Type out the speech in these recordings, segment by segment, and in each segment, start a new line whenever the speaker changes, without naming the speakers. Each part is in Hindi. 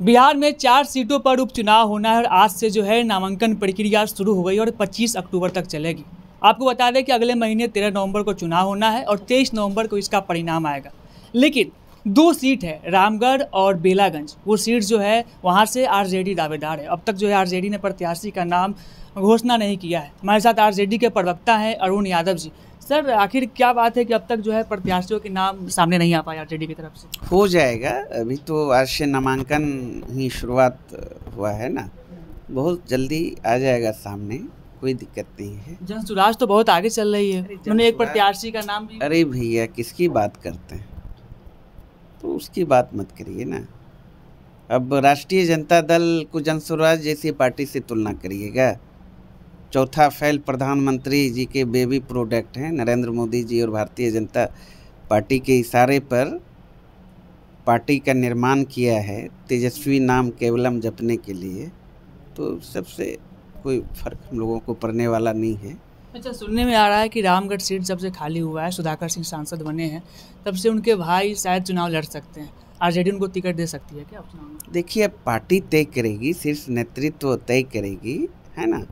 बिहार में 4 सीटों पर उपचुनाव होना है और आज से जो है नामांकन प्रक्रिया शुरू हो गई और 25 अक्टूबर तक चलेगी। आपको बता दें कि अगले महीने 13 नवंबर को चुनाव होना है और 23 नवंबर को इसका परिणाम आएगा। लेकिन 2 सीट है, रामगढ़ और बेलागंज। वो सीट जो है वहाँ से आरजेडी दावेदार है। अब तक जो है आरजेडी ने प्रत्याशी का नाम घोषणा नहीं किया है। हमारे साथ आरजेडी के प्रवक्ता हैं अरुण यादव जी। सर, आखिर क्या बात है कि अब तक जो है प्रत्याशियों के नाम सामने नहीं आ पाए आरजेडी की तरफ से?
हो जाएगा, अभी तो आज से नामांकन ही शुरुआत हुआ है ना, बहुत जल्दी आ जाएगा सामने, कोई दिक्कत नहीं है।
जन सुराज तो बहुत आगे चल रही है, उन्होंने एक प्रत्याशी का नाम भी।
अरे भैया, किसकी बात करते हैं, तो उसकी बात मत करिए ना। अब राष्ट्रीय जनता दल को जन स्वराज जैसी पार्टी से तुलना करिएगा। चौथा फैल प्रधानमंत्री जी के बेबी प्रोडक्ट हैं नरेंद्र मोदी जी, और भारतीय जनता पार्टी के इशारे पर पार्टी का निर्माण किया है तेजस्वी नाम केवलम जपने के लिए, तो सबसे कोई फर्क हम लोगों को पड़ने वाला नहीं है।
अच्छा, सुनने में आ रहा है कि रामगढ़ सीट जब से खाली हुआ है, सुधाकर सिंह सांसद बने हैं, तब से उनके भाई शायद चुनाव लड़ सकते हैं। आरजेडी उनको टिकट दे सकती है क्या चुनाव में?
देखिए, अब पार्टी तय करेगी, शीर्ष नेतृत्व तय करेगी, है ना।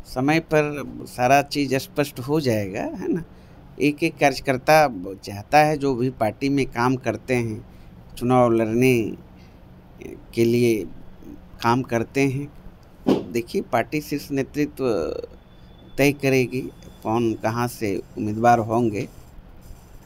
समय पर सारा चीज़ स्पष्ट हो जाएगा, है ना। एक एक कार्यकर्ता चाहता है, जो भी पार्टी में काम करते हैं, चुनाव लड़ने के लिए काम करते हैं। देखिए, पार्टी शीर्ष नेतृत्व तय करेगी कौन कहाँ से उम्मीदवार होंगे,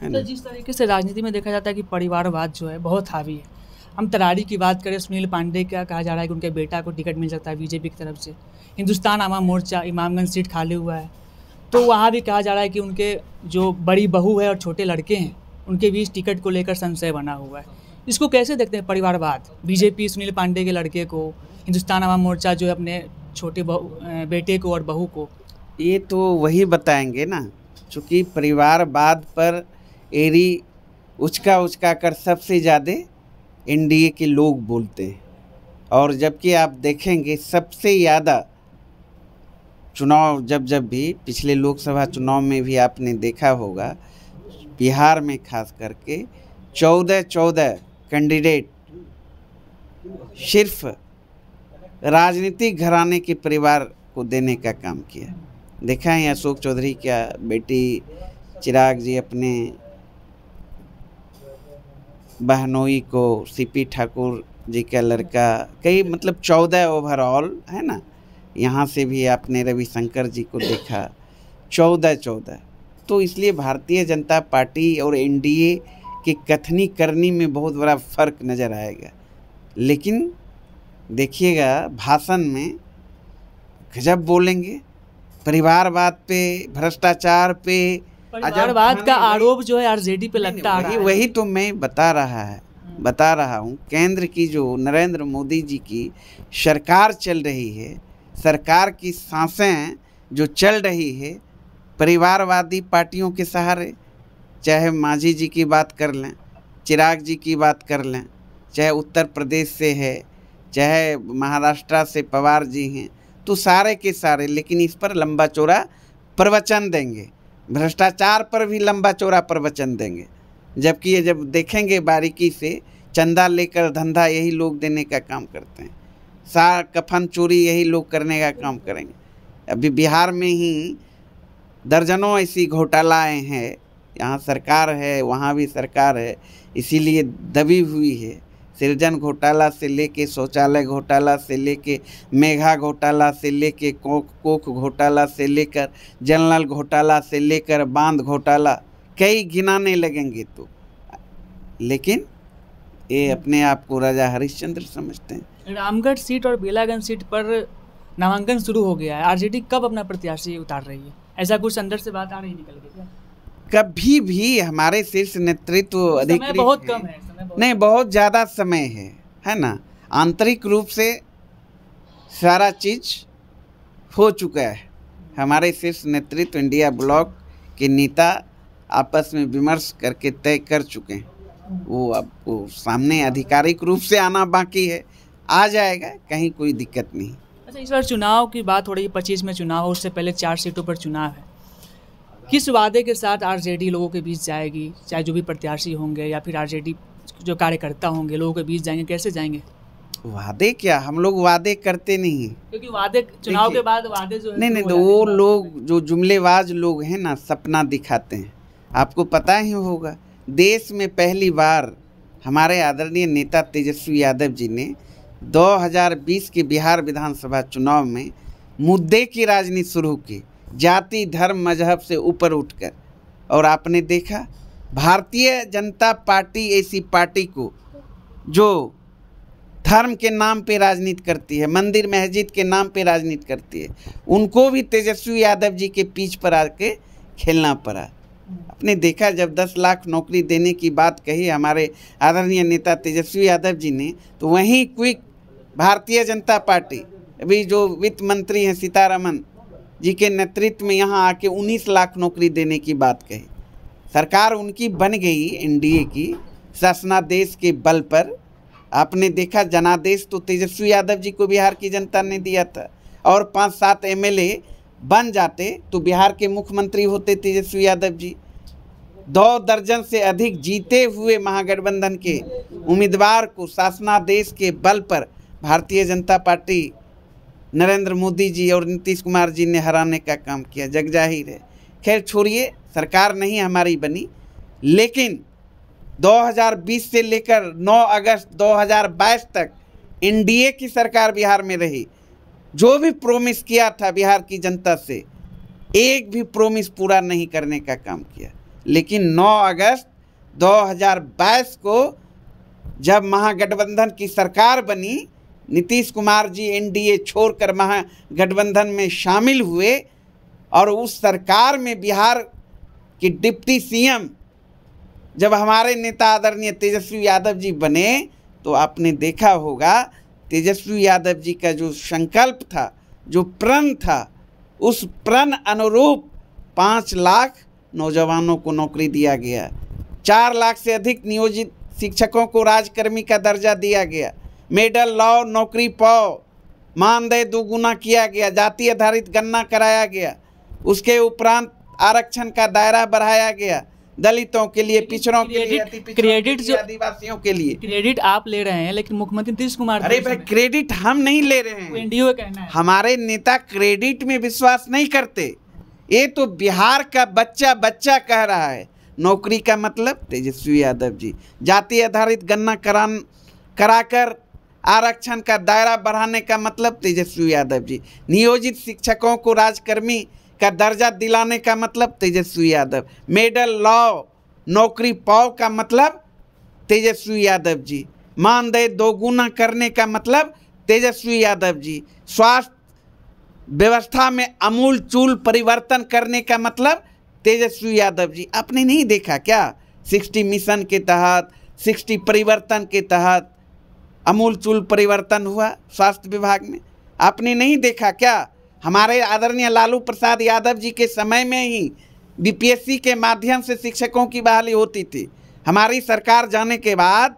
है ना।
तो जिस तरीके से राजनीति में देखा जाता है कि परिवारवाद जो है बहुत हावी है। हम तरारी की बात करें, सुनील पांडे का कहा जा रहा है कि उनके बेटा को टिकट मिल सकता है बीजेपी की तरफ से। हिंदुस्तान आवाम मोर्चा इमामगंज सीट खाली हुआ है, तो वहाँ भी कहा जा रहा है कि उनके जो बड़ी बहू है और छोटे लड़के हैं, उनके बीच टिकट को लेकर संशय बना हुआ है। इसको कैसे देखते हैं परिवारवाद? बीजेपी सुनील पांडे के लड़के को, हिंदुस्तान आवाम मोर्चा जो है अपने छोटे बेटे को और बहू को।
ये तो वही बताएंगे ना, चूँकि परिवारवाद पर एरी उचका कर सबसे ज़्यादा एनडीए के लोग बोलते हैं। और जबकि आप देखेंगे सबसे ज़्यादा चुनाव जब भी पिछले लोकसभा चुनाव में भी आपने देखा होगा, बिहार में खास करके 14 कैंडिडेट सिर्फ राजनीतिक घराने के परिवार को देने का काम किया। देखा है अशोक चौधरी का बेटी चिराग जी अपने बहनोई को, सीपी ठाकुर जी का लड़का, कई मतलब 14 ओवरऑल, है ना। यहाँ से भी आपने रविशंकर जी को देखा, 14। तो इसलिए भारतीय जनता पार्टी और एनडीए की कथनी करनी में बहुत बड़ा फर्क नज़र आएगा। लेकिन देखिएगा, भाषण में गजब बोलेंगे, परिवारवाद पे, भ्रष्टाचार पे,
परिवारवाद का आरोप जो है आरजेडी पे लगता है।
वही तो मैं बता रहा हूँ। केंद्र की जो नरेंद्र मोदी जी की सरकार चल रही है, सरकार की सांसें जो चल रही है परिवारवादी पार्टियों के सहारे, चाहे मांझी जी की बात कर लें, चिराग जी की बात कर लें, चाहे उत्तर प्रदेश से है, चाहे महाराष्ट्र से पवार जी हैं, तो सारे के सारे। लेकिन इस पर लंबा चौड़ा प्रवचन देंगे, भ्रष्टाचार पर भी लंबा चौड़ा प्रवचन देंगे। जबकि ये जब देखेंगे बारीकी से, चंदा लेकर धंधा यही लोग देने का काम करते हैं, सार कफन चोरी यही लोग करने का काम करेंगे। अभी बिहार में ही दर्जनों ऐसी घोटालाएँ हैं, यहाँ सरकार है वहाँ भी सरकार है, इसीलिए दबी हुई है। सृजन घोटाला से लेके, शौचालय घोटाला से लेके, मेघा घोटाला से लेके, कोख घोटाला से लेकर, जलनल घोटाला से लेकर, बांध घोटाला, कई गिनाने लगेंगे तो। लेकिन ये अपने आप को राजा हरिश्चंद्र समझते हैं।
रामगढ़ सीट और बेलागंज सीट पर नामांकन शुरू हो गया है। आरजेडी कब अपना प्रत्याशी उतार रही है? ऐसा कुछ अंदर से बात आ रही निकल के क्या?
कभी भी हमारे शीर्ष नेतृत्व अधिकारी
बहुत कम है,
नहीं, बहुत ज़्यादा समय है ना। आंतरिक रूप से सारा चीज़ हो चुका है। हमारे शीर्ष नेतृत्व इंडिया ब्लॉक के नेता आपस में विमर्श करके तय कर चुके हैं। वो आपको सामने आधिकारिक रूप से आना बाकी है, आ जाएगा, कहीं कोई दिक्कत नहीं।
अच्छा, इस बार चुनाव की बात हो रही है, 25 में चुनाव हो, उससे पहले 4 सीटों पर चुनाव है। किस वादे के साथ आरजेडी लोगों के बीच जाएगी? चाहे जो भी प्रत्याशी होंगे या फिर आरजेडी जो कार्यकर्ता होंगे लोगों के बीच जाएंगे, कैसे जाएंगे?
वादे क्या, हम लोग वादे करते नहीं हैं।
क्योंकि वादे चुनाव के बाद वादे जो है
नहीं,
शुरू
तो
हो
वो
जाते हैं।
लोग जो जुमलेबाज लोग हैं ना, सपना दिखाते हैं। आपको पता ही होगा, देश में पहली बार हमारे आदरणीय नेता तेजस्वी यादव जी ने 2020 के बिहार विधानसभा चुनाव में मुद्दे की राजनीति शुरू की, जाति धर्म मजहब से ऊपर उठकर। और आपने देखा, भारतीय जनता पार्टी ऐसी पार्टी को जो धर्म के नाम पे राजनीति करती है, मंदिर मस्जिद के नाम पे राजनीति करती है, उनको भी तेजस्वी यादव जी के पीछ पर आके खेलना पड़ा। आपने देखा, जब 10 लाख नौकरी देने की बात कही हमारे आदरणीय नेता तेजस्वी यादव जी ने, तो वहीं क्विक भारतीय जनता पार्टी, अभी जो वित्त मंत्री हैं सीतारमन जी के नेतृत्व में यहाँ आके 19 लाख नौकरी देने की बात कही। सरकार उनकी बन गई एनडीए की, शासनादेश के बल पर। आपने देखा, जनादेश तो तेजस्वी यादव जी को बिहार की जनता ने दिया था, और 5-7 एमएलए बन जाते तो बिहार के मुख्यमंत्री होते तेजस्वी यादव जी। 2 दर्जन से अधिक जीते हुए महागठबंधन के उम्मीदवार को शासनादेश के बल पर भारतीय जनता पार्टी नरेंद्र मोदी जी और नीतीश कुमार जी ने हराने का काम किया, जगजाहिर है। खैर छोड़िए, सरकार नहीं हमारी बनी, लेकिन 2020 से लेकर 9 अगस्त 2022 तक एनडीए की सरकार बिहार में रही। जो भी प्रोमिस किया था बिहार की जनता से, एक भी प्रोमिस पूरा नहीं करने का काम किया। लेकिन 9 अगस्त 2022 को जब महागठबंधन की सरकार बनी, नीतीश कुमार जी एनडीए छोड़कर महागठबंधन में शामिल हुए, और उस सरकार में बिहार के डिप्टी सीएम जब हमारे नेता आदरणीय तेजस्वी यादव जी बने, तो आपने देखा होगा तेजस्वी यादव जी का जो संकल्प था, जो प्रण था, उस प्रण अनुरूप 5 लाख नौजवानों को नौकरी दिया गया, 4 लाख से अधिक नियोजित शिक्षकों को राजकर्मी का दर्जा दिया गया, मेडल लॉ नौकरी पाओ, मानदेय 2 गुना किया गया, जाति आधारित गणना कराया गया, उसके उपरांत आरक्षण का दायरा बढ़ाया गया, दलितों के लिए, पिछड़ों के लिए, अति पिछड़ों
क्रेडिट
के
जो
लिए, आदिवासियों के लिए।
क्रेडिट आप ले रहे हैं, लेकिन मुख्यमंत्री नीतीश कुमार,
अरे भाई, क्रेडिट हम नहीं ले रहे हैं,
एनडीए का कहना है।
हमारे नेता क्रेडिट में विश्वास नहीं करते। ये तो बिहार का बच्चा बच्चा कह रहा है। नौकरी का मतलब तेजस्वी यादव जी, जाति आधारित गणना कराकर आरक्षण का दायरा बढ़ाने का मतलब तेजस्वी यादव जी, नियोजित शिक्षकों को राजकर्मी का दर्जा दिलाने का मतलब तेजस्वी यादव, मेडल लॉ नौकरी पाओ का मतलब तेजस्वी यादव जी, मानदेय 2 गुना करने का मतलब तेजस्वी यादव जी, स्वास्थ्य व्यवस्था में आमूलचूल परिवर्तन करने का मतलब तेजस्वी यादव जी। आपने नहीं देखा क्या, 60 मिशन के तहत, 60 परिवर्तन के तहत आमूलचूल परिवर्तन हुआ स्वास्थ्य विभाग में? आपने नहीं देखा क्या, हमारे आदरणीय लालू प्रसाद यादव जी के समय में ही बीपीएससी के माध्यम से शिक्षकों की बहाली होती थी। हमारी सरकार जाने के बाद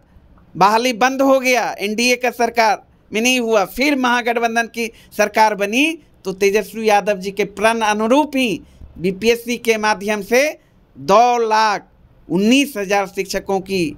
बहाली बंद हो गया, एनडीए का सरकार में नहीं हुआ। फिर महागठबंधन की सरकार बनी तो तेजस्वी यादव जी के प्रण अनुरूप ही बीपीएससी के माध्यम से 2,19,000 शिक्षकों की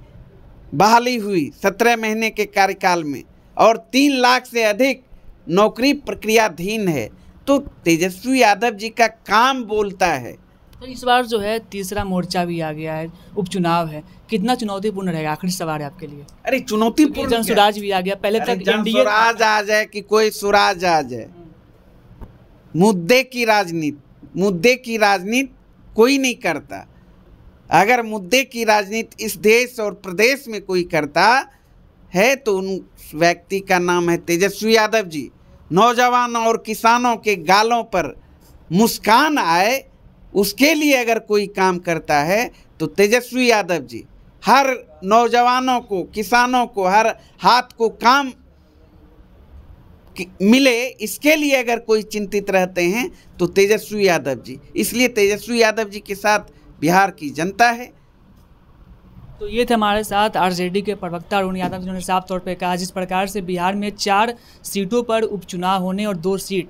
बहाली हुई 17 महीने के कार्यकाल में, और 3 लाख से अधिक नौकरी प्रक्रियाधीन है। तो तेजस्वी यादव जी का काम बोलता है।
तो इस बार जो है तीसरा मोर्चा भी आ गया है, उपचुनाव है, कितना चुनौतीपूर्ण रहेगा? आखिरी सवाल है आपके लिए।
अरे चुनौतीपूर्ण,
जनसुराज भी आ गया, पहले तक एनडीए
जनसुराज आ जाए कि कोई सुराज आ जाए, मुद्दे की राजनीति कोई नहीं करता। अगर मुद्दे की राजनीति इस देश और प्रदेश में कोई करता है तो उन व्यक्ति का नाम है तेजस्वी यादव जी। नौजवानों और किसानों के गालों पर मुस्कान आए, उसके लिए अगर कोई काम करता है तो तेजस्वी यादव जी। हर नौजवानों को, किसानों को हर हाथ को काम मिले, इसके लिए अगर कोई चिंतित रहते हैं तो तेजस्वी यादव जी। इसलिए तेजस्वी यादव जी के साथ बिहार की जनता है।
तो ये थे हमारे साथ आरजेडी के प्रवक्ता अरुण यादव, जिन्होंने साफ तौर पे कहा जिस प्रकार से बिहार में 4 सीटों पर उपचुनाव होने और 2 सीट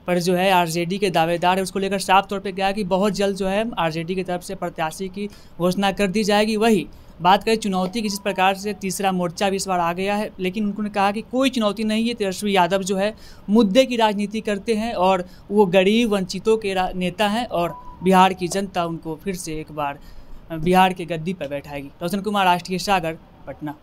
पर जो है आरजेडी के दावेदार है उसको लेकर साफ तौर पे कहा कि बहुत जल्द जो है आरजेडी की तरफ से प्रत्याशी की घोषणा कर दी जाएगी। वही बात करें चुनौती की, जिस प्रकार से तीसरा मोर्चा भी इस बार आ गया है, लेकिन उन्होंने कहा कि कोई चुनौती नहीं है। तेजस्वी यादव जो है मुद्दे की राजनीति करते हैं और वो गरीब वंचितों के नेता हैं और बिहार की जनता उनको फिर से एक बार बिहार के गद्दी पर बैठाएगी। रोशन कुमार, राष्ट्रीय सागर, पटना।